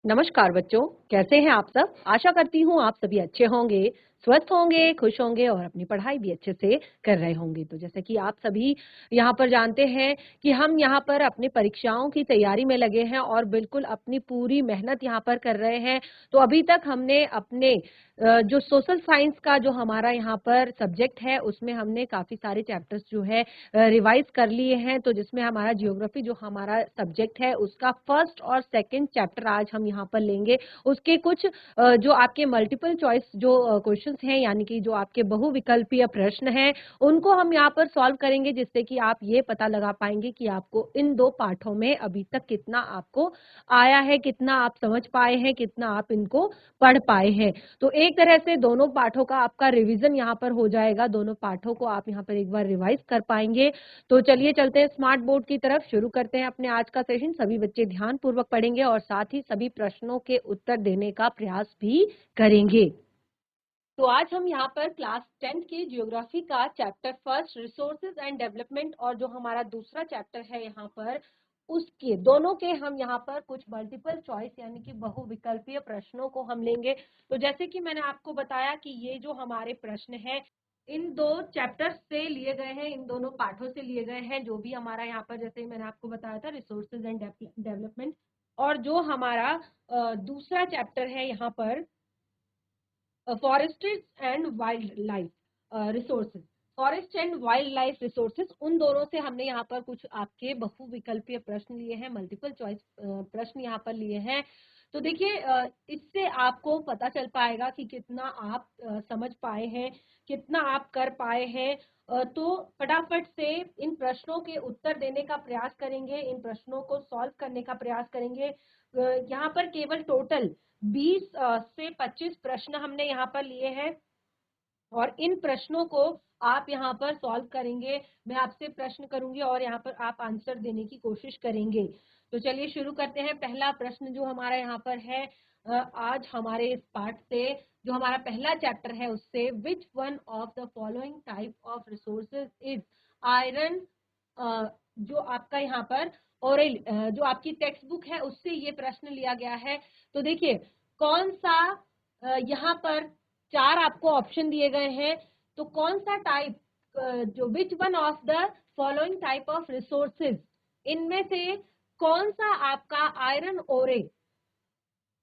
नमस्कार बच्चों, कैसे हैं आप सब? आशा करती हूँ आप सभी अच्छे होंगे, स्वस्थ होंगे, खुश होंगे और अपनी पढ़ाई भी अच्छे से कर रहे होंगे। तो जैसे कि आप सभी यहाँ पर जानते हैं कि हम यहाँ पर अपनी परीक्षाओं की तैयारी में लगे हैं और बिल्कुल अपनी पूरी मेहनत यहाँ पर कर रहे हैं। तो अभी तक हमने अपने जो सोशल साइंस का जो हमारा यहाँ पर सब्जेक्ट है, उसमें हमने काफ़ी सारे चैप्टर्स जो है रिवाइज़ कर लिए हैं। तो जिसमें हमारा ज्योग्राफी जो हमारा सब्जेक्ट है, उसका फर्स्ट और सेकंड चैप्टर आज हम यहाँ पर लेंगे। उसके कुछ जो आपके मल्टीपल चॉइस जो क्वेश्चंस हैं, यानी कि जो आपके बहुविकल्पीय प्रश्न हैं, उनको हम यहाँ पर सॉल्व करेंगे, जिससे कि आप ये पता लगा पाएँगे कि आपको इन 2 पाठों में अभी तक कितना आपको आया है, कितना आप समझ पाए हैं, कितना आप इनको पढ़ पाए हैं। तो एक तरह से दोनों पाठों का आपका रिवीजन यहाँ पर हो जाएगा, दोनों पाठों को आप यहाँ पर एक बार रिवाइज कर पाएँगे। तो चलिए चलते हैं स्मार्ट बोर्ड की तरफ, शुरू करते हैं अपने आज का सेशन। सभी बच्चे ध्यानपूर्वक पढ़ेंगे और साथ ही सभी प्रश्नों के उत्तर देने का प्रयास भी करेंगे। तो आज हम यहाँ पर क्लास 10 के ज्योग्राफी का chapter first resources and development और जो हमारा दूसरा चैप्टर है यहाँ पर उसके दोनों के हम यहाँ पर कुछ मल्टीपल चॉइस यानी कि बहुविकल्पीय प्रश्नों को हम लेंगे। तो जैसे कि मैंने आपको बताया कि ये जो हमारे प्रश्न हैं इन 2 चैप्टर्स से लिए गए हैं, इन दोनों पाठों से लिए गए हैं। जो भी हमारा यहाँ पर जैसे मैंने आपको बताया था रिसोर्सेज एंड डेवलपमेंट और जो हमारा दूसरा चैप्टर है यहाँ पर forest and wild life resources, forest and wild life resources, उन दोनों से हमने यहाँ पर कुछ आपके बहुविकल्पीय प्रश्न लिए हैं, मल्टीपल चॉइस प्रश्न यहाँ पर लिए हैं। तो देखिए इससे आपको पता चल पाएगा कि कितना आप समझ पाए हैं, कितना आप कर पाए हैं। तो फटाफट से इन प्रश्नों के उत्तर देने का प्रयास करेंगे, इन प्रश्नों को सॉल्व करने का प्रयास करेंगे। यहाँ पर केवल टोटल 20 से 25 प्रश्न हमने यहाँ पर लिए हैं और इन प्रश्नों को आप यहाँ पर सॉल्व करेंगे। मैं आपसे प्रश्न करूंगी और यहाँ पर आप आंसर देने की कोशिश करेंगे। तो चलिए शुरू करते हैं। पहला प्रश्न जो हमारा यहाँ पर है आज हमारे इस पाठ से, जो हमारा पहला चैप्टर है उससे, which one of the following type of resources is iron. जो आपका यहाँ पर और जो आपकी टेक्स्ट बुक है उससे ये प्रश्न लिया गया है। तो देखिए कौन सा यहाँ पर 4 आपको ऑप्शन दिए गए हैं। तो कौन सा टाइप जो which one of the following type of resources, इनमें से कौन सा आपका आयरन ओरे,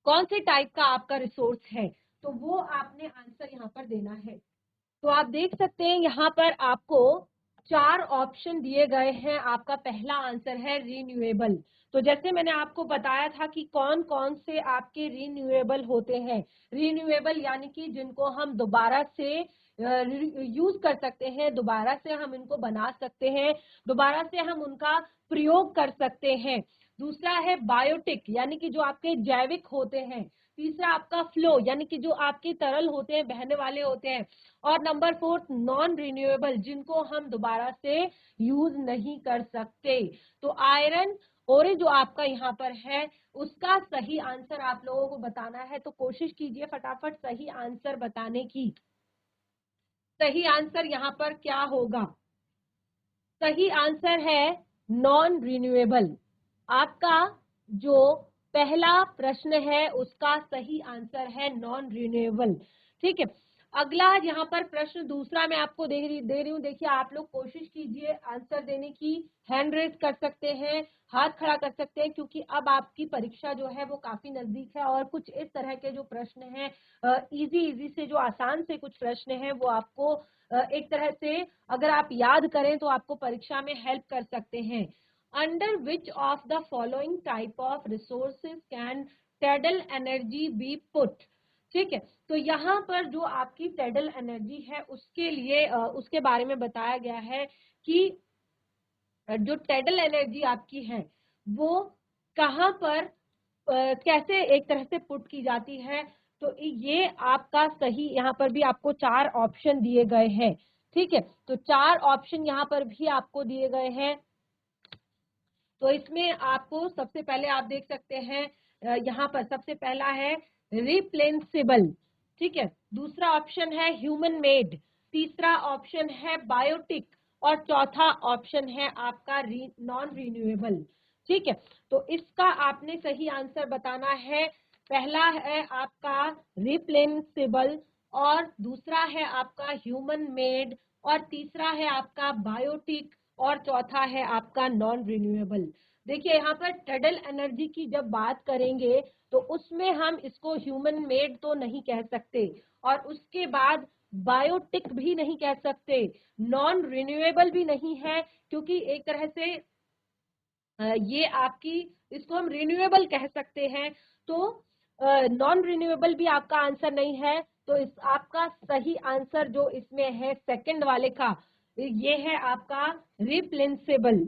कौन से टाइप का आपका रिसोर्स है, तो वो आपने आंसर यहाँ पर देना है। तो आप देख सकते हैं यहाँ पर आपको 4 ऑप्शन दिए गए हैं। आपका पहला आंसर है रीन्यूएबल। तो जैसे मैंने आपको बताया था कि कौन कौन से आपके रीन्यूएबल होते हैं। रीन्यूएबल यानी कि जिनको हम दोबारा से यूज कर सकते हैं, दोबारा से हम इनको बना सकते हैं, दोबारा से हम उनका प्रयोग कर सकते हैं। दूसरा है बायोटिक यानी कि जो आपके जैविक होते हैं। तीसरा आपका फ्लो यानी कि जो आपके तरल होते हैं, बहने वाले होते हैं। और नंबर 4 नॉन रिन्यूएबल, जिनको हम दोबारा से यूज नहीं कर सकते। तो आयरन ओरे जो आपका यहाँ पर है उसका सही आंसर आप लोगों को बताना है। तो कोशिश कीजिए फटाफट सही आंसर बताने की। सही आंसर यहाँ पर क्या होगा? सही आंसर है नॉन रिन्यूएबल। आपका जो पहला प्रश्न है उसका सही आंसर है नॉन रिन्यूएबल। ठीक है, अगला यहाँ पर प्रश्न दूसरा मैं आपको दे रही हूँ। देखिए आप लोग कोशिश कीजिए आंसर देने की। हैंड रेज कर सकते हैं, हाथ खड़ा कर सकते हैं, क्योंकि अब आपकी परीक्षा जो है वो काफी नजदीक है और कुछ इस तरह के जो प्रश्न हैं, इजी से जो आसान से कुछ प्रश्न हैं वो आपको एक तरह से अगर आप याद करें तो आपको परीक्षा में हेल्प कर सकते हैं। Under which of the following type of resources can tidal energy be put. ठीक है, तो यहाँ पर जो आपकी टेडल एनर्जी है उसके लिए उसके बारे में बताया गया है कि जो टेडल एनर्जी आपकी है वो कहाँ पर कैसे एक तरह से पुट की जाती है। तो ये आपका सही, यहाँ पर भी आपको 4 ऑप्शन दिए गए हैं। ठीक है, तो 4 ऑप्शन यहाँ पर भी आपको दिए गए हैं। तो इसमें आपको सबसे पहले आप देख सकते हैं यहाँ पर सबसे पहला है रिप्लेसेबल। ठीक है, दूसरा ऑप्शन है ह्यूमन मेड, तीसरा ऑप्शन है बायोटिक और चौथा ऑप्शन है आपका नॉन रिन्यूएबल। ठीक है, तो इसका आपने सही आंसर बताना है। पहला है आपका रिप्लेसेबल, और दूसरा है आपका ह्यूमन मेड, और तीसरा है आपका बायोटिक, और चौथा है आपका नॉन रिन्यूएबल। देखिए यहाँ पर टडल एनर्जी की जब बात करेंगे तो उसमें हम इसको ह्यूमन मेड तो नहीं कह सकते, और उसके बाद बायोटिक भी नहीं कह सकते, नॉन रिन्यूएबल भी नहीं है, क्योंकि एक तरह से ये आपकी, इसको हम रिन्यूएबल कह सकते हैं। तो नॉन रिन्यूएबल भी आपका आंसर नहीं है, तो इस आपका सही आंसर जो इसमें है सेकंड वाले का, ये है आपका रिप्लेसेबल।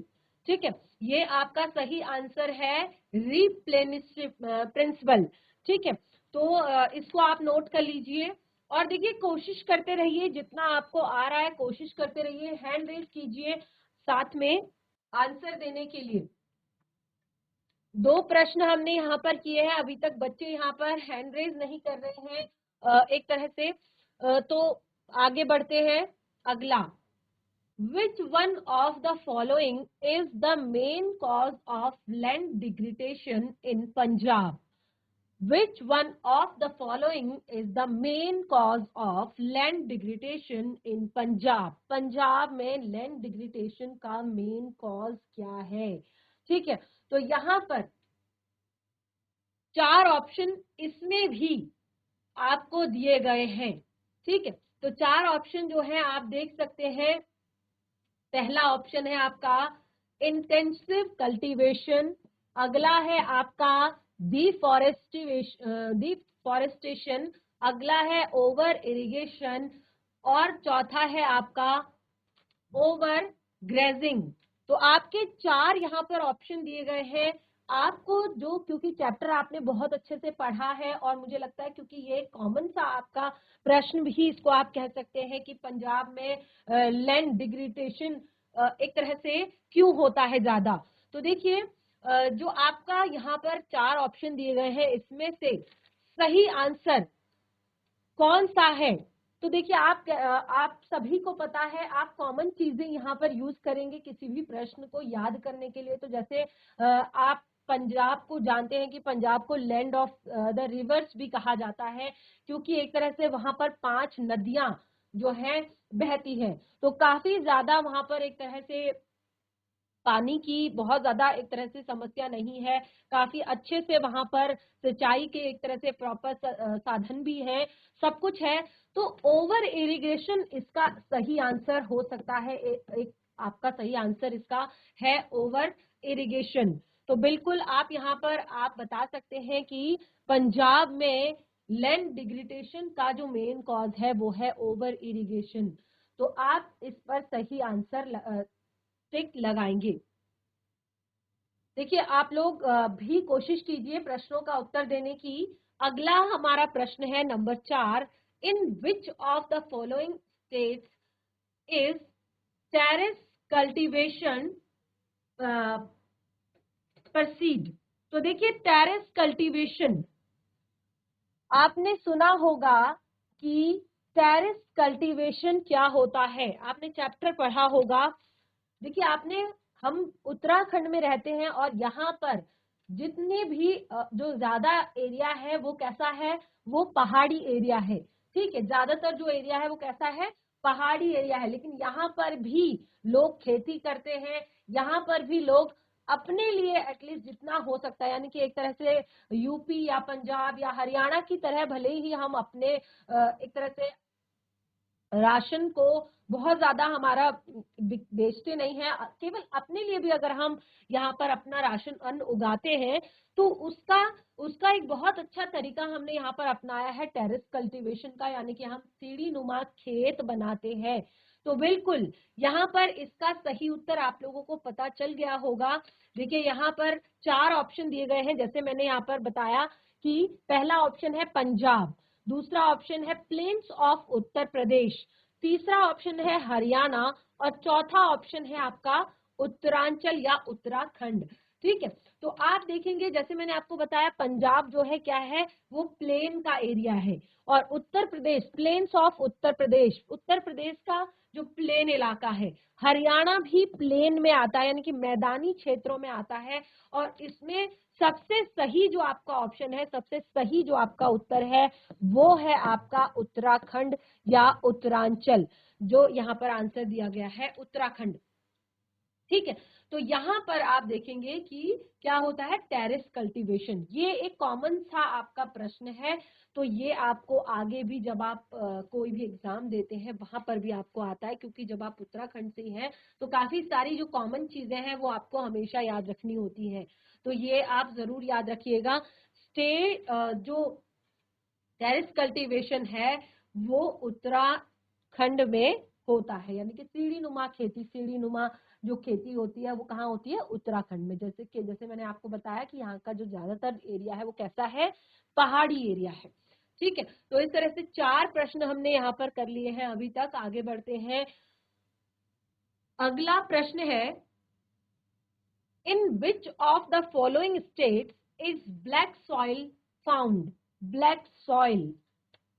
ठीक है, ये आपका सही आंसर है, रिप्लेनिसिबल। ठीक है, तो इसको आप नोट कर लीजिए, और देखिए कोशिश करते रहिए, जितना आपको आ रहा है कोशिश करते रहिए, हैंड रेज कीजिए साथ में आंसर देने के लिए। 2 प्रश्न हमने यहाँ पर किए हैं, अभी तक बच्चे यहाँ पर हैंड रेज नहीं कर रहे हैं एक तरह से, तो आगे बढ़ते हैं। अगला, which one of the following is the main cause of land degradation in Punjab? Which one of the following is the main cause of land degradation in Punjab? Punjab में land degradation का main cause क्या है? ठीक है, तो यहाँ पर 4 option इसमें भी आपको दिए गए हैं। ठीक है, तो 4 ऑप्शन जो है आप देख सकते हैं। पहला ऑप्शन है आपका इंटेंसिव कल्टीवेशन, अगला है आपका डिफॉरेस्टेशन, अगला है ओवर इरिगेशन, और चौथा है आपका ओवर ग्रेजिंग। तो आपके 4 यहाँ पर ऑप्शन दिए गए हैं। आपको जो, क्योंकि चैप्टर आपने बहुत अच्छे से पढ़ा है, और मुझे लगता है क्योंकि ये कॉमन सा आपका प्रश्न भी इसको आप कह सकते हैं कि पंजाब में लैंड डिग्रेडेशन एक तरह से क्यों होता है ज्यादा। तो देखिए जो आपका यहाँ पर 4 ऑप्शन दिए गए हैं, इसमें से सही आंसर कौन सा है? तो देखिए आप सभी को पता है, आप कॉमन चीजें यहाँ पर यूज करेंगे किसी भी प्रश्न को याद करने के लिए। तो जैसे आप पंजाब को जानते हैं कि पंजाब को लैंड ऑफ द रिवर्स भी कहा जाता है, क्योंकि एक तरह से वहां पर 5 नदियां जो है बहती है, तो काफी ज्यादा वहां पर एक तरह से पानी की बहुत ज्यादा एक तरह से समस्या नहीं है, काफी अच्छे से वहां पर सिंचाई के एक तरह से प्रॉपर साधन भी है, सब कुछ है। तो ओवर इरिगेशन इसका सही आंसर हो सकता है, एक आपका सही आंसर इसका है ओवर इरिगेशन। तो बिल्कुल आप यहाँ पर आप बता सकते हैं कि पंजाब में लैंड डिग्रेडेशन का जो मेन कॉज है वो है ओवर इरिगेशन। तो आप इस पर सही आंसर टिक लगाएंगे। देखिए आप लोग भी कोशिश कीजिए प्रश्नों का उत्तर देने की। अगला हमारा प्रश्न है number 4, in which of the following states is terrace cultivation pursued? तो देखिए टेरेस कल्टीवेशन आपने सुना होगा कि टेरेस कल्टीवेशन क्या होता है, आपने चैप्टर पढ़ा होगा। देखिए हम उत्तराखंड में रहते हैं, और यहाँ पर जितने भी जो ज्यादा एरिया है वो कैसा है, वो पहाड़ी एरिया है। ठीक है, ज्यादातर जो एरिया है वो कैसा है, पहाड़ी एरिया है। लेकिन यहाँ पर भी लोग खेती करते हैं, यहाँ पर भी लोग अपने लिए एटलीस्ट जितना हो सकता है, यानी कि एक तरह से यूपी या पंजाब या हरियाणा की तरह भले ही हम अपने एक तरह से राशन को बहुत ज्यादा हमारा बेचते नहीं है, केवल अपने लिए भी अगर हम यहाँ पर अपना राशन अन्न उगाते हैं, तो उसका उसका एक बहुत अच्छा तरीका हमने यहाँ पर अपनाया है टेरेस कल्टीवेशन का, यानी कि हम सीढ़ी नुमा खेत बनाते हैं। तो बिल्कुल यहाँ पर इसका सही उत्तर आप लोगों को पता चल गया होगा। देखिए यहाँ पर 4 ऑप्शन दिए गए हैं, जैसे मैंने यहाँ पर बताया कि पहला ऑप्शन है पंजाब, दूसरा ऑप्शन है प्लेन्स ऑफ उत्तर प्रदेश, तीसरा ऑप्शन है हरियाणा, और चौथा ऑप्शन है आपका उत्तरांचल या उत्तराखंड। ठीक है। तो आप देखेंगे जैसे मैंने आपको बताया पंजाब जो है क्या है, वो प्लेन का एरिया है, और उत्तर प्रदेश, प्लेन्स ऑफ उत्तर प्रदेश, उत्तर प्रदेश का जो प्लेन इलाका है, हरियाणा भी प्लेन में आता है, यानी कि मैदानी क्षेत्रों में आता है। और इसमें सबसे सही जो आपका ऑप्शन है, सबसे सही जो आपका उत्तर है, वो है आपका उत्तराखंड या उत्तरांचल, जो यहाँ पर आंसर दिया गया है उत्तराखंड। ठीक है। तो यहाँ पर आप देखेंगे कि क्या होता है, टेरेस कल्टीवेशन, ये एक कॉमन सा आपका प्रश्न है। तो ये आपको आगे भी जब आप कोई भी एग्जाम देते हैं वहां पर भी आपको आता है, क्योंकि जब आप उत्तराखंड से हैं तो काफी सारी जो कॉमन चीजें हैं वो आपको हमेशा याद रखनी होती हैं। तो ये आप जरूर याद रखिएगा। जो टेरेस कल्टीवेशन है वो उत्तराखंड में होता है, यानी कि सीढ़ी नुमा खेती, सीढ़ी नुमा जो खेती होती है वो कहाँ होती है, उत्तराखंड में। जैसे मैंने आपको बताया कि यहाँ का जो ज्यादातर एरिया है वो कैसा है, पहाड़ी एरिया है। ठीक है। तो इस तरह से 4 प्रश्न हमने यहाँ पर कर लिए हैं अभी तक। आगे बढ़ते हैं। अगला प्रश्न है, in which of the following states is black soil found. Black soil,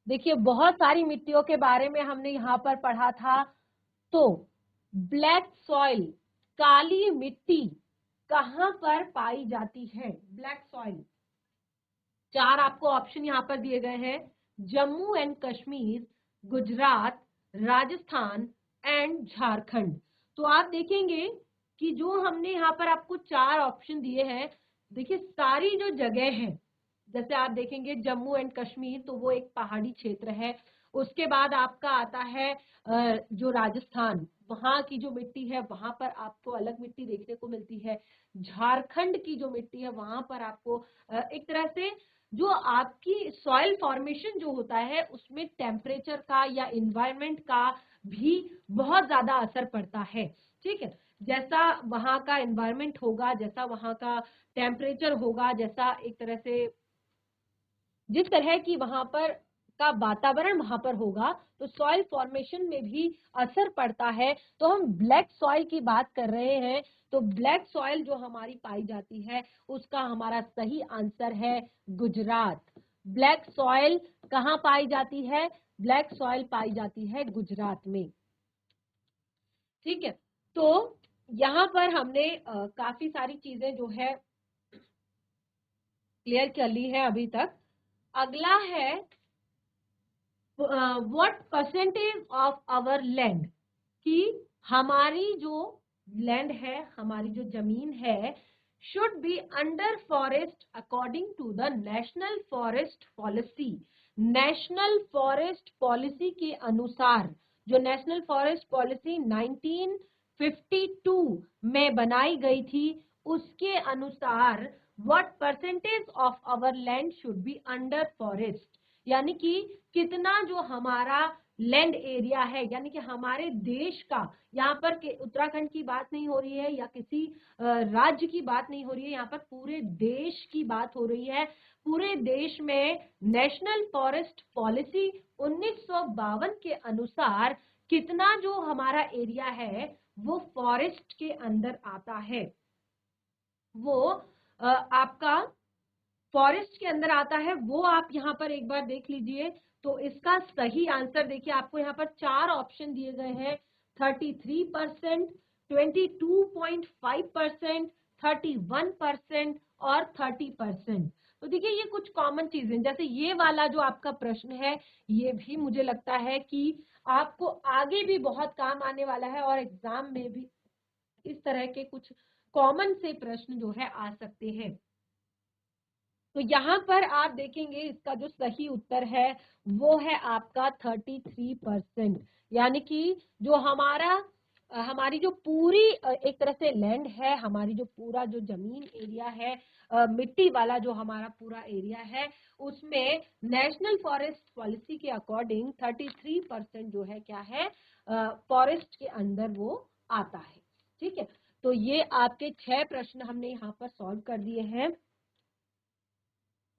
देखिए बहुत सारी मिट्टियों के बारे में हमने यहाँ पर पढ़ा था। तो ब्लैक सॉइल, काली मिट्टी कहां पर पाई जाती है, ब्लैक सॉइल। 4 आपको ऑप्शन यहाँ पर दिए गए हैं, जम्मू एंड कश्मीर, गुजरात, राजस्थान एंड झारखंड। तो आप देखेंगे कि जो हमने यहाँ पर आपको 4 ऑप्शन दिए हैं, देखिए सारी जो जगह है, जैसे आप देखेंगे जम्मू एंड कश्मीर तो वो एक पहाड़ी क्षेत्र है। उसके बाद आपका आता है जो राजस्थान, वहां की जो मिट्टी है वहां पर आपको अलग मिट्टी देखने को मिलती है। झारखंड की जो मिट्टी है वहां पर आपको एक तरह से जो आपकी सॉइल फॉर्मेशन जो होता है उसमें टेम्परेचर का या इन्वायरमेंट का भी बहुत ज्यादा असर पड़ता है। ठीक है। जैसा वहां का इन्वायरमेंट होगा, जैसा वहां का टेम्परेचर होगा, जैसा एक तरह से जिस तरह की वहां पर का वातावरण वहां पर होगा, तो सॉइल फॉर्मेशन में भी असर पड़ता है। तो हम ब्लैक सॉइल की बात कर रहे हैं, तो ब्लैक सॉइल जो हमारी पाई जाती है उसका हमारा सही आंसर है गुजरात। ब्लैक सॉइल कहाँ पाई जाती है, ब्लैक सॉइल पाई जाती है गुजरात में। ठीक है। तो यहाँ पर हमने काफी सारी चीजें जो है क्लियर कर ली है अभी तक। अगला है, what percentage of our land, कि हमारी जो लैंड है, हमारी जो जमीन है, should be under forest according to the national forest policy. National forest policy के अनुसार, जो नेशनल फॉरेस्ट पॉलिसी 1952 में बनाई गई थी, उसके अनुसार what percentage of our land should be under forest, यानी कि कितना जो हमारा लैंड एरिया है, यानी कि हमारे देश का, यहाँ पर उत्तराखंड की बात नहीं हो रही है या किसी राज्य की बात नहीं हो रही है, यहाँ पर पूरे देश की बात हो रही है। पूरे देश में नेशनल फॉरेस्ट पॉलिसी 1952 के अनुसार कितना जो हमारा एरिया है वो फॉरेस्ट के अंदर आता है, वो आपका फॉरेस्ट के अंदर आता है, वो आप यहाँ पर एक बार देख लीजिए। तो इसका सही आंसर देखिए, आपको यहाँ पर 4 ऑप्शन दिए गए हैं, 33%, 22.5%, 31% और 30%। तो देखिए ये कुछ कॉमन चीजें, जैसे ये वाला जो आपका प्रश्न है, ये भी मुझे लगता है कि आपको आगे भी बहुत काम आने वाला है, और एग्जाम में भी इस तरह के कुछ कॉमन से प्रश्न जो है आ सकते हैं। तो यहाँ पर आप देखेंगे इसका जो सही उत्तर है वो है आपका 33%, यानी कि जो हमारी जो पूरी एक तरह से लैंड है, हमारी जो पूरा जो जमीन एरिया है, मिट्टी वाला जो हमारा पूरा एरिया है, उसमें नेशनल फॉरेस्ट पॉलिसी के अकॉर्डिंग 33% जो है क्या है, फॉरेस्ट के अंदर वो आता है। ठीक है। तो ये आपके 6 प्रश्न हमने यहाँ पर सॉल्व कर दिए हैं,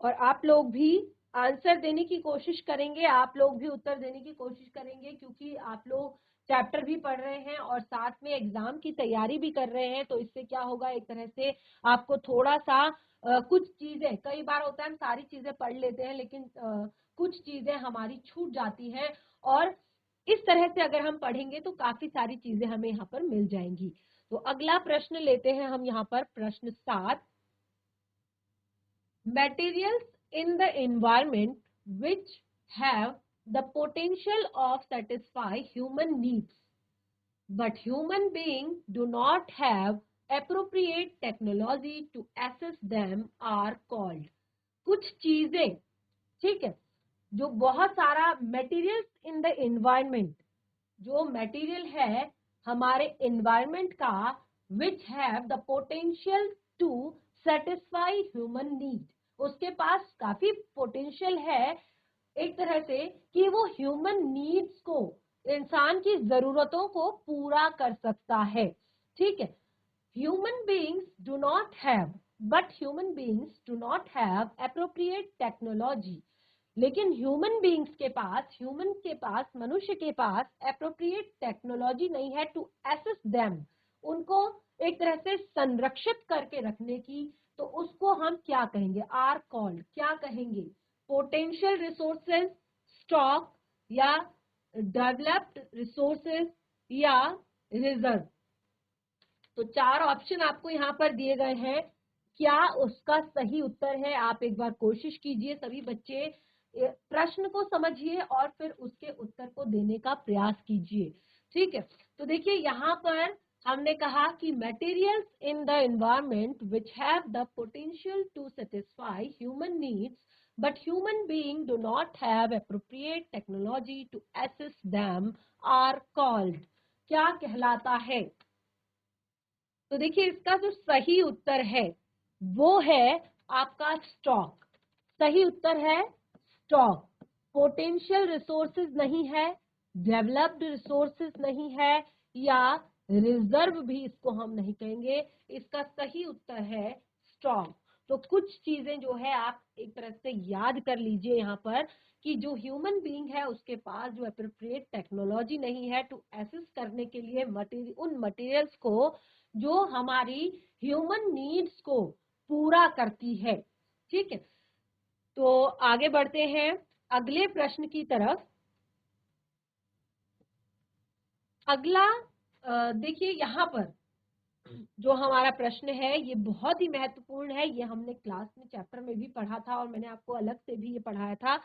और आप लोग भी आंसर देने की कोशिश करेंगे, आप लोग भी उत्तर देने की कोशिश करेंगे, क्योंकि आप लोग चैप्टर भी पढ़ रहे हैं और साथ में एग्जाम की तैयारी भी कर रहे हैं, तो इससे क्या होगा, एक तरह से आपको थोड़ा सा कुछ चीजें, कई बार होता है हम सारी चीजें पढ़ लेते हैं लेकिन कुछ चीजें हमारी छूट जाती हैं, और इस तरह से अगर हम पढ़ेंगे तो काफी सारी चीजें हमें यहाँ पर मिल जाएंगी। तो अगला प्रश्न लेते हैं हम यहाँ पर, प्रश्न 7। Materials in the environment which have the potential of satisfy human needs, but human beings do not have appropriate technology to access them are called। कुछ चीजें, ठीक है, जो बहुत सारा मटेरियल्स इन द एनवायरमेंट, जो मटेरियल है हमारे एनवायरमेंट का, which have the potential to satisfy human need, उसके पास काफी पोटेंशियल है एक तरह से कि वो ह्यूमन नीड्स को, इंसान की जरूरतों को पूरा कर सकता है, ठीक है। Human beings do not have, but human beings do not have appropriate technology, लेकिन ह्यूमन बीइंग्स के पास, ह्यूमन के पास, मनुष्य के पास एप्रोप्रिएट टेक्नोलॉजी नहीं है टू एसेस देम, उनको एक तरह से संरक्षित करके रखने की, तो उसको हम क्या कहेंगे, आर कॉल्ड, क्या कहेंगे, पोटेंशियल रिसोर्सेज, स्टॉक, या डेवलप्ड रिसोर्सेज, या रिजर्व। तो 4 ऑप्शन आपको यहाँ पर दिए गए हैं, क्या उसका सही उत्तर है, आप एक बार कोशिश कीजिए, सभी बच्चे प्रश्न को समझिए और फिर उसके उत्तर को देने का प्रयास कीजिए, ठीक है। तो देखिए यहाँ पर हमने कहा कि materials in the environment which have the potential to satisfy human needs, but human being do not have appropriate technology to assess them are called, क्या कहलाता है। तो देखिए इसका जो सही उत्तर है वो है आपका स्टॉक, सही उत्तर है स्टॉक। पोटेंशियल रिसोर्सेज नहीं है, डेवलप्ड रिसोर्सेज नहीं है, या रिजर्व भी इसको हम नहीं कहेंगे, इसका सही उत्तर है स्टॉक। तो कुछ चीजें जो है आप एक तरह से याद कर लीजिए यहाँ पर, कि जो ह्यूमन बीइंग है उसके पास जो एप्रोप्रिएट टेक्नोलॉजी नहीं है टू एसेस करने के लिए उन मटेरियल्स को जो हमारी ह्यूमन नीड्स को पूरा करती है, ठीक है। तो आगे बढ़ते हैं अगले प्रश्न की तरफ। अगला देखिए यहाँ पर जो हमारा प्रश्न है ये बहुत ही महत्वपूर्ण है, ये हमने क्लास में चैप्टर में भी पढ़ा था और मैंने आपको अलग से भी ये पढ़ाया था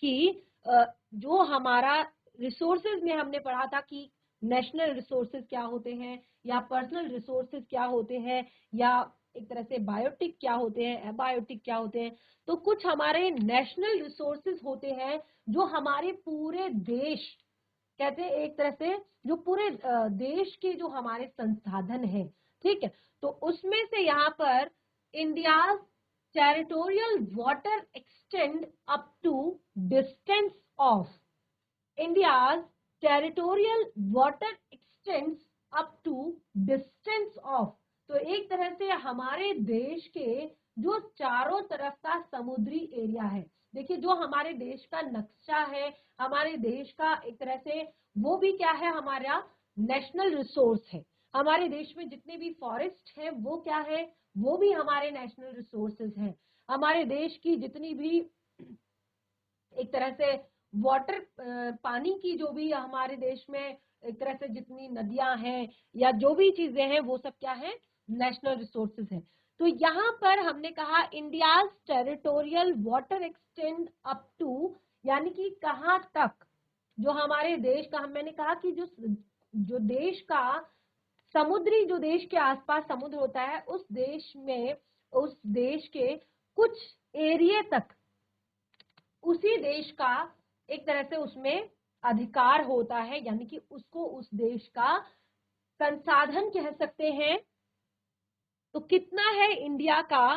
कि जो हमारा रिसोर्सेज में हमने पढ़ा था कि नेशनल रिसोर्सेज क्या होते हैं, या पर्सनल रिसोर्सेज क्या होते हैं, या एक तरह से बायोटिक क्या होते हैं, एबायोटिक क्या होते हैं। तो कुछ हमारे नेशनल रिसोर्सेज होते हैं जो हमारे पूरे देश, कहते हैं एक तरह से जो पूरे देश के जो हमारे संसाधन है, ठीक है। तो उसमें से यहाँ पर India's territorial water extend up to distance of, India's territorial water extends up to distance of, तो एक तरह से हमारे देश के जो चारों तरफ का समुद्री एरिया है, देखिए जो हमारे देश का नक्शा है, हमारे देश का एक तरह से वो भी क्या है, हमारा नेशनल रिसोर्स है। हमारे देश में जितने भी फॉरेस्ट है वो क्या है, वो भी हमारे नेशनल रिसोर्सेज हैं। हमारे देश की जितनी भी एक तरह से वाटर, पानी की जो भी हमारे देश में एक तरह से जितनी नदियां हैं या जो भी चीजें हैं वो सब क्या है, नेशनल रिसोर्सेज है। तो यहाँ पर हमने कहा India's territorial water extend up to, यानी कि कहाँ तक जो हमारे देश का, मैंने कहा कि जो देश का समुद्री, जो देश के आसपास समुद्र होता है उस देश में, उस देश के कुछ एरिया तक उसी देश का एक तरह से उसमें अधिकार होता है, यानी कि उसको उस देश का संसाधन कह सकते हैं। तो कितना है इंडिया का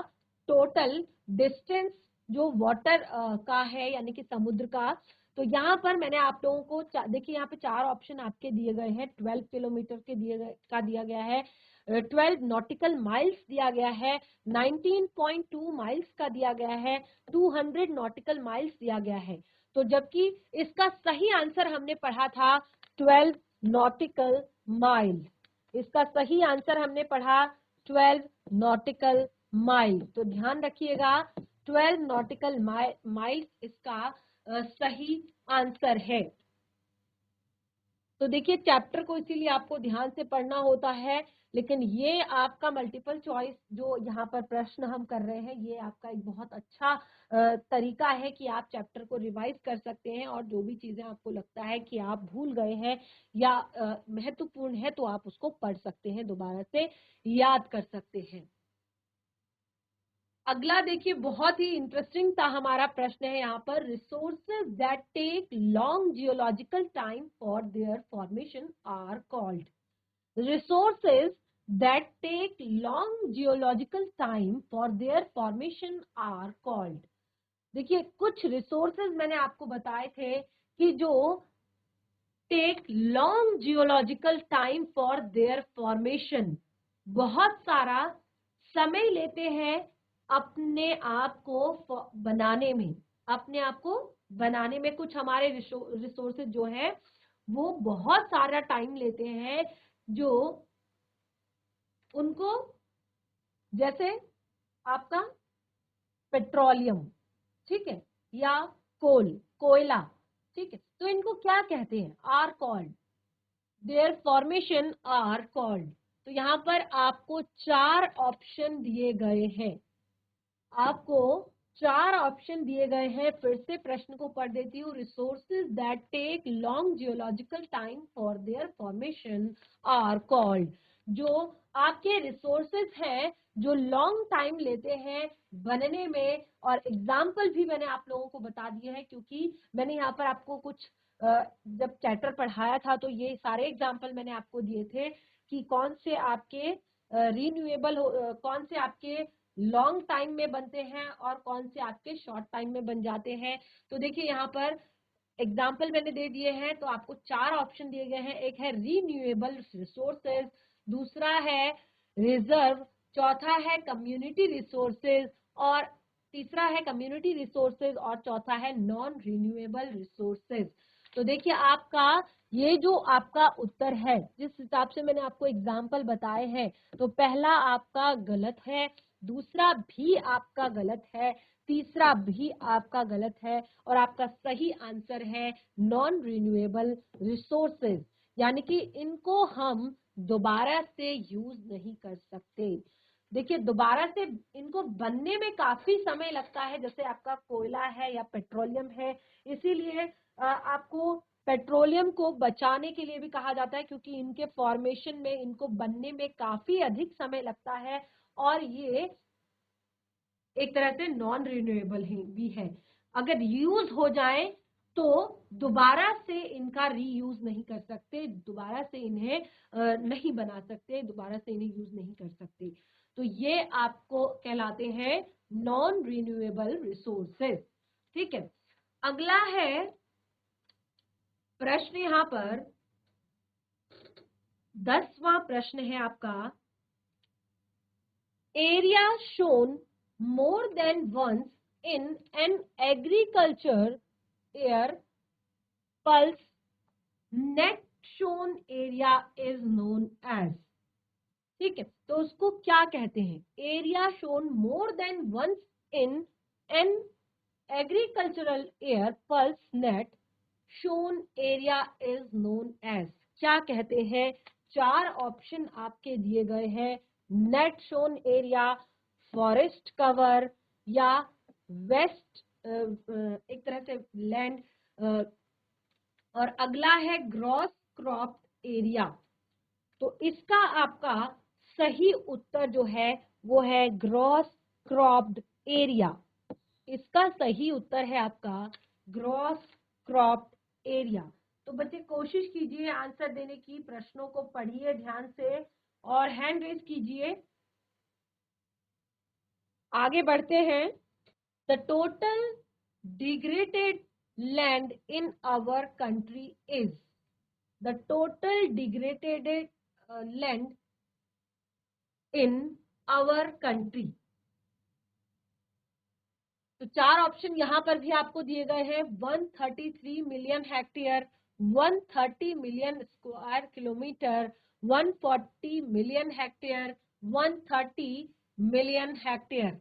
टोटल डिस्टेंस जो वाटर का है, यानी कि समुद्र का। तो यहाँ पर मैंने आप लोगों को देखिए यहाँ पे 4 ऑप्शन आपके दिए गए हैं, 12 किलोमीटर के दिया गया है, 12 नॉटिकल माइल्स दिया गया है, 19.2 माइल्स का दिया गया है, 200 नॉटिकल माइल्स दिया गया है। तो जबकि इसका सही आंसर हमने पढ़ा था 12 नॉटिकल माइल। इसका सही आंसर हमने पढ़ा 12 नॉटिकल माइल। तो ध्यान रखिएगा 12 नॉटिकल माइल इसका सही आंसर है। तो देखिए चैप्टर को इसीलिए आपको ध्यान से पढ़ना होता है, लेकिन ये आपका मल्टीपल चॉइस जो यहाँ पर प्रश्न हम कर रहे हैं, ये आपका एक बहुत अच्छा तरीका है कि आप चैप्टर को रिवाइज कर सकते हैं और जो भी चीजें आपको लगता है कि आप भूल गए हैं या महत्वपूर्ण है तो आप उसको पढ़ सकते हैं, दोबारा से याद कर सकते हैं। अगला देखिए बहुत ही इंटरेस्टिंग था हमारा प्रश्न है यहाँ पर, resources that take long geological time for their formation are called. Resources that take long geological time for their formation are called. देखिए कुछ रिसोर्सेज मैंने आपको बताए थे कि जो take long geological time for their formation, बहुत सारा समय लेते हैं अपने आप को बनाने में, अपने आप को बनाने में। कुछ हमारे रिसोर्सेज जो है वो बहुत सारा टाइम लेते हैं, जो उनको, जैसे आपका पेट्रोलियम, ठीक है, या कोयला, ठीक है, तो इनको क्या कहते हैं, are called, their formation are called. तो यहाँ पर आपको 4 ऑप्शन दिए गए हैं, आपको 4 ऑप्शन दिए गए हैं। फिर से प्रश्न को पढ़ देती हूँ, resources that take long geological time for their formation are called. जो आपके रिसोर्सेज हैं जो लॉन्ग टाइम लेते हैं बनने में, और एग्जाम्पल भी मैंने आप लोगों को बता दिए हैं, क्योंकि मैंने यहाँ पर आपको कुछ जब चैप्टर पढ़ाया था तो ये सारे एग्जाम्पल मैंने आपको दिए थे कि कौन से आपके रीन्यूएबल, कौन से आपके लॉन्ग टाइम में बनते हैं और कौन से आपके शॉर्ट टाइम में बन जाते हैं। तो देखिए यहाँ पर एग्जाम्पल मैंने दे दिए हैं, तो आपको 4 ऑप्शन दिए गए हैं। एक है रीन्यूएबल रिसोर्सेज, दूसरा है रिजर्व, चौथा है कम्युनिटी रिसोर्सेज, और तीसरा है कम्युनिटी रिसोर्सेज, और चौथा है नॉन रिन्यूएबल रिसोर्सेज। तो देखिए आपका ये जो आपका उत्तर है, जिस हिसाब से मैंने आपको एग्जाम्पल बताए हैं, तो पहला आपका गलत है, दूसरा भी आपका गलत है, तीसरा भी आपका गलत है, और आपका सही आंसर है नॉन रिन्यूएबल रिसोर्सेज, यानी कि इनको हम दोबारा से यूज नहीं कर सकते। देखिए दोबारा से इनको बनने में काफी समय लगता है, जैसे आपका कोयला है या पेट्रोलियम है, इसीलिए आपको पेट्रोलियम को बचाने के लिए भी कहा जाता है, क्योंकि इनके फॉर्मेशन में, इनको बनने में काफी अधिक समय लगता है, और ये एक तरह से नॉन रिन्यूएबल भी है। अगर यूज हो जाए तो दोबारा से इनका रीयूज नहीं कर सकते, दोबारा से इन्हें नहीं बना सकते, दोबारा से इन्हें यूज नहीं कर सकते। तो ये आपको कहलाते हैं नॉन रिन्यूएबल रिसोर्सेज, ठीक है। अगला है प्रश्न, यहां पर 10वां प्रश्न है आपका, area shown more than once in an agriculture year pulse net shown area is known as। ठीक है, तो उसको क्या कहते हैं, area sown more than once in an agricultural year plus net sown area is known as, क्या कहते हैं। 4 ऑप्शन आपके दिए गए हैं, net sown area, forest cover, या वेस्ट एक तरह से लैंड, और अगला है ग्रॉस क्रॉप एरिया। तो इसका आपका सही उत्तर जो है वो है ग्रॉस क्रॉप्ड एरिया। इसका सही उत्तर है आपका ग्रॉस क्रॉप्ड एरिया। तो बच्चे कोशिश कीजिए आंसर देने की, प्रश्नों को पढ़िए ध्यान से और हैंड रेज कीजिए। आगे बढ़ते हैं। The total degraded land in our country is, the total degraded land in our country. तो 4 ऑप्शन यहां पर भी आपको दिए गए हैं, 133 million hectare, 130 million square kilometre, 140 million hectare, 130 million hectare.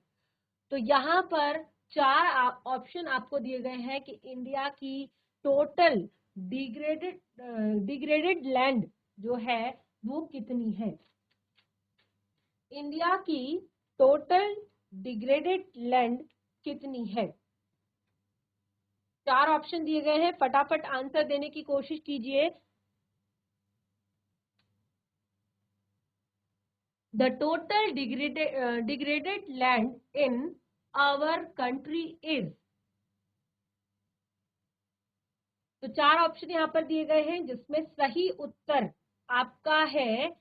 तो यहाँ पर 4 ऑप्शन आपको दिए गए हैं कि इंडिया की टोटल डिग्रेडेड लैंड जो है वो कितनी है। इंडिया की टोटल डिग्रेडेड लैंड कितनी है। 4 ऑप्शन दिए गए हैं, फटाफट आंसर देने की कोशिश कीजिए। The total degraded land in our country is। तो 4 ऑप्शन यहाँ पर दिए गए हैं जिसमें सही उत्तर आपका है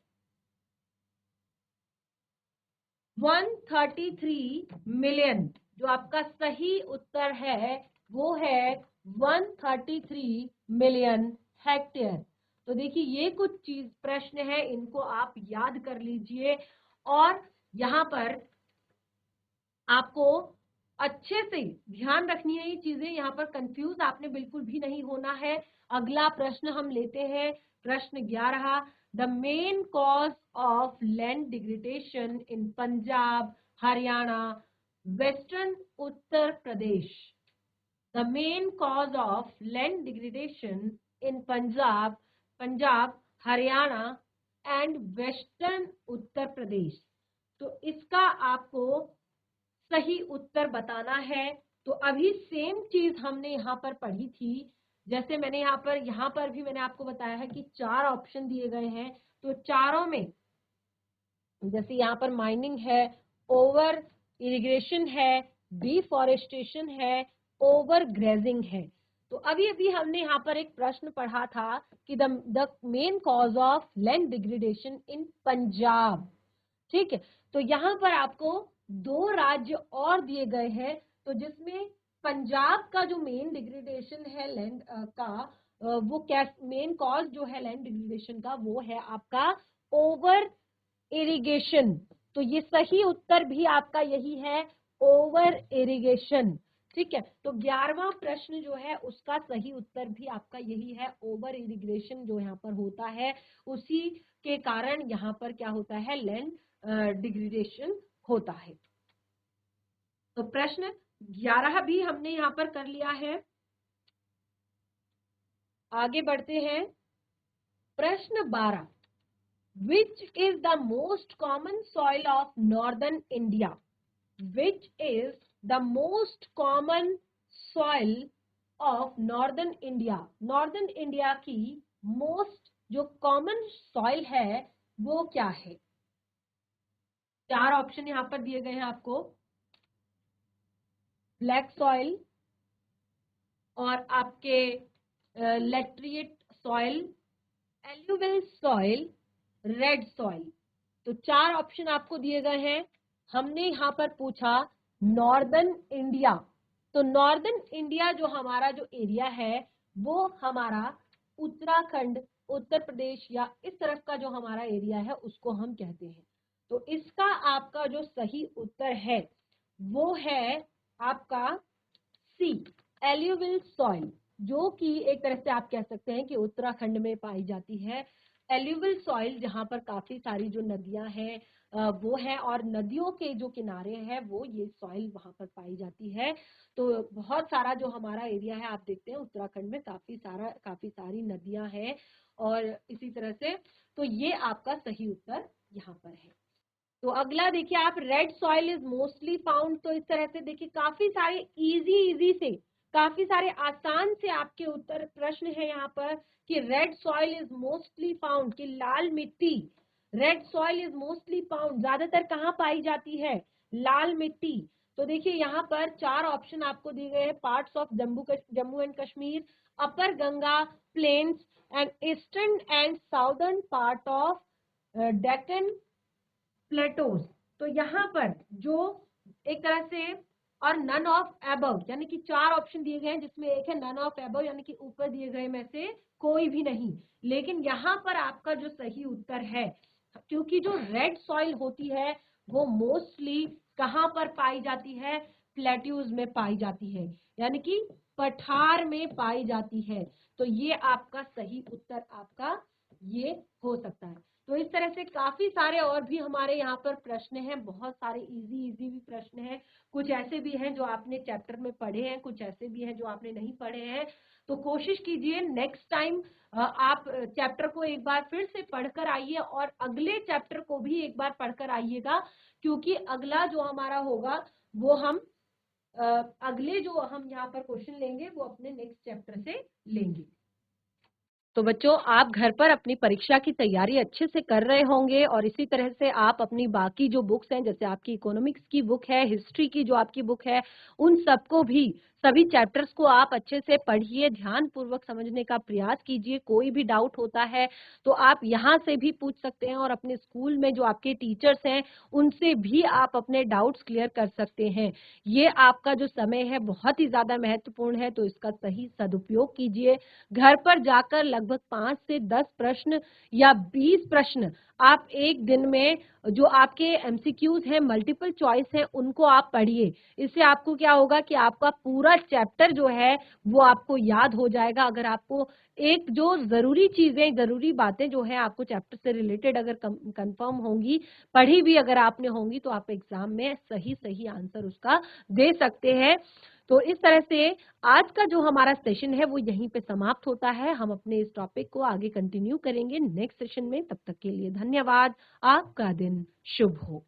133 मिलियन। जो आपका सही उत्तर है वो है 133 मिलियन हेक्टेयर। तो देखिए ये कुछ चीज प्रश्न है, इनको आप याद कर लीजिए और यहाँ पर आपको अच्छे से ध्यान रखनी है ये चीजें। यहाँ पर कंफ्यूज आपने बिल्कुल भी नहीं होना है। अगला प्रश्न हम लेते हैं, प्रश्न 11। The main cause of land degradation in Punjab, Haryana, western Uttar Pradesh. The main cause of land degradation in Punjab, Haryana and western Uttar Pradesh. तो इसका आपको सही उत्तर बताना है। तो अभी सेम चीज हमने यहाँ पर पढ़ी थी, जैसे मैंने यहाँ पर भी मैंने आपको बताया है कि 4 ऑप्शन दिए गए हैं। तो चारों में जैसे यहाँ पर माइनिंग है, ओवर इरिगेशन है, डिफॉरेस्टेशन है, ओवर ग्रेजिंग है। तो अभी अभी हमने यहाँ पर एक प्रश्न पढ़ा था कि the main cause of land degradation in Punjab. ठीक है, तो यहाँ पर आपको 2 राज्य और दिए गए हैं, तो जिसमें पंजाब का जो मेन डिग्रेडेशन है लैंड का, वो क्या मेन कॉज जो है लैंड डिग्रेडेशन का वो है आपका ओवर इरिगेशन। तो ये सही उत्तर भी आपका यही है, ओवर इरिगेशन। ठीक है, तो 11वां प्रश्न जो है उसका सही उत्तर भी आपका यही है, ओवर इरिगेशन जो यहाँ पर होता है उसी के कारण यहाँ पर क्या होता है, लैंड डिग्रेडेशन होता है। तो प्रश्न 11 भी हमने यहाँ पर कर लिया है। आगे बढ़ते हैं, प्रश्न 12। Which is the most common soil of northern India? Which is the most common soil of northern India? Northern India की most जो common soil है वो क्या है। 4 ऑप्शन यहाँ पर दिए गए हैं आपको, ब्लैक सॉइल और आपके laterite soil, alluvial soil, red soil. तो 4 ऑप्शन आपको दिए गए हैं। हमने यहाँ पर पूछा नॉर्दर्न इंडिया, तो नॉर्दर्न इंडिया जो हमारा जो एरिया है वो हमारा उत्तराखंड, उत्तर प्रदेश या इस तरफ का जो हमारा एरिया है उसको हम कहते हैं। तो इसका आपका जो सही उत्तर है वो है आपका सी, एल्यूवियल सॉइल, जो कि एक तरह से आप कह सकते हैं कि उत्तराखंड में पाई जाती है। एल्यूवियल सॉइल जहाँ पर काफी सारी जो नदियां हैं वो है, और नदियों के जो किनारे हैं वो ये सॉइल वहां पर पाई जाती है। तो बहुत सारा जो हमारा एरिया है, आप देखते हैं उत्तराखंड में काफी सारी नदियां हैं और इसी तरह से, तो ये आपका सही उत्तर यहाँ पर है। तो अगला देखिए आप, red soil is mostly found. तो इस तरह से देखिए काफी सारे इजी से, काफी सारे आसान से आपके उत्तर प्रश्न है यहाँ पर कि red soil is mostly found, कि लाल मिट्टी, red soil is mostly found ज्यादातर कहाँ पाई जाती है, लाल मिट्टी। तो देखिए यहाँ पर 4 ऑप्शन आपको दिए गए हैं, parts of Jammu and Kashmir, upper Ganga plains and eastern and southern part of Deccan plateaus. तो यहाँ पर जो एक तरह से, और नन ऑफ एबव, यानी कि 4 ऑप्शन दिए गए हैं जिसमें एक है नन ऑफ एबव, यानी कि ऊपर दिए गए में से कोई भी नहीं। लेकिन यहाँ पर आपका जो सही उत्तर है, क्योंकि जो रेड सॉइल होती है वो मोस्टली कहाँ पर पाई जाती है, प्लेट्यूज में पाई जाती है, यानी कि पठार में पाई जाती है। तो ये आपका सही उत्तर आपका ये हो सकता है। तो इस तरह से काफी सारे और भी हमारे यहाँ पर प्रश्न हैं, बहुत सारे इजी इजी भी प्रश्न हैं, कुछ ऐसे भी हैं जो आपने चैप्टर में पढ़े हैं, कुछ ऐसे भी हैं जो आपने नहीं पढ़े हैं। तो कोशिश कीजिए नेक्स्ट टाइम आप चैप्टर को एक बार फिर से पढ़कर आइए और अगले चैप्टर को भी एक बार पढ़कर आइएगा, क्योंकि अगला जो हमारा होगा वो हम अगले जो हम यहाँ पर क्वेश्चन लेंगे वो अपने नेक्स्ट चैप्टर से लेंगे। तो बच्चों, आप घर पर अपनी परीक्षा की तैयारी अच्छे से कर रहे होंगे और इसी तरह से आप अपनी बाकी जो बुक्स हैं, जैसे आपकी इकोनॉमिक्स की बुक है, हिस्ट्री की जो आपकी बुक है, उन सबको भी, सभी चैप्टर्स को आप अच्छे से पढ़िए, ध्यान पूर्वक समझने का प्रयास कीजिए। कोई भी डाउट होता है तो आप यहाँ से भी पूछ सकते हैं और अपने स्कूल में जो आपके टीचर्स हैं उनसे भी आप अपने डाउट्स क्लियर कर सकते हैं। ये आपका जो समय है बहुत ही ज्यादा महत्वपूर्ण है, तो इसका सही सदुपयोग कीजिए। घर पर जाकर लगभग 5 से 10 प्रश्न या 20 प्रश्न आप एक दिन में, जो आपके एमसीक्यूज हैं, मल्टीपल चॉइस हैं, उनको आप पढ़िए। इससे आपको क्या होगा कि आपका पूरा चैप्टर जो है वो आपको याद हो जाएगा। अगर आपको एक जो जरूरी चीजें, जरूरी बातें जो है आपको चैप्टर से रिलेटेड अगर कंफर्म होंगी, पढ़ी भी अगर आपने होंगी, तो आप एग्जाम में सही सही आंसर उसका दे सकते हैं। तो इस तरह से आज का जो हमारा सेशन है वो यहीं पे समाप्त होता है। हम अपने इस टॉपिक को आगे कंटिन्यू करेंगे नेक्स्ट सेशन में। तब तक के लिए धन्यवाद। आपका दिन शुभ हो।